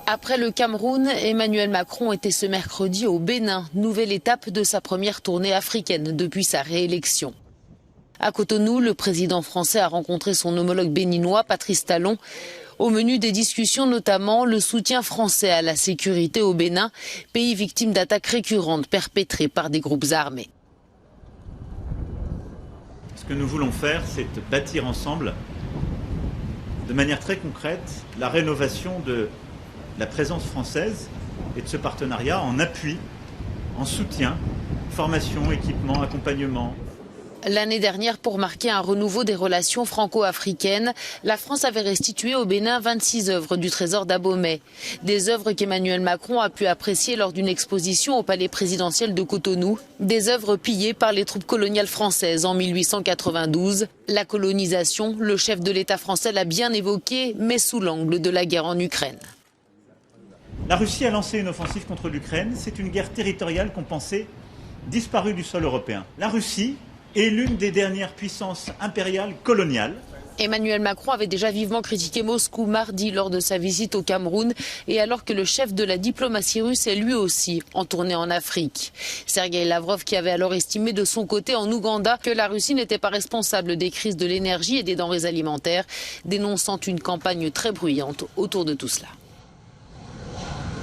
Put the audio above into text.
Après le Cameroun, Emmanuel Macron était ce mercredi au Bénin, nouvelle étape de sa première tournée africaine depuis sa réélection. À Cotonou, le président français a rencontré son homologue béninois, Patrice Talon. Au menu des discussions, notamment le soutien français à la sécurité au Bénin, pays victime d'attaques récurrentes perpétrées par des groupes armés. Ce que nous voulons faire, c'est bâtir ensemble, de manière très concrète, la rénovation de la présence française et de ce partenariat en appui, en soutien, formation, équipement, accompagnement. L'année dernière, pour marquer un renouveau des relations franco-africaines, la France avait restitué au Bénin 26 œuvres du trésor d'Abomey. Des œuvres qu'Emmanuel Macron a pu apprécier lors d'une exposition au palais présidentiel de Cotonou. Des œuvres pillées par les troupes coloniales françaises en 1892. La colonisation, le chef de l'État français l'a bien évoqué, mais sous l'angle de la guerre en Ukraine. La Russie a lancé une offensive contre l'Ukraine. C'est une guerre territoriale qu'on pensait disparue du sol européen. La Russie est l'une des dernières puissances impériales coloniales. Emmanuel Macron avait déjà vivement critiqué Moscou mardi lors de sa visite au Cameroun et alors que le chef de la diplomatie russe est lui aussi en tournée en Afrique. Sergueï Lavrov, qui avait alors estimé de son côté en Ouganda que la Russie n'était pas responsable des crises de l'énergie et des denrées alimentaires, dénonçant une campagne très bruyante autour de tout cela.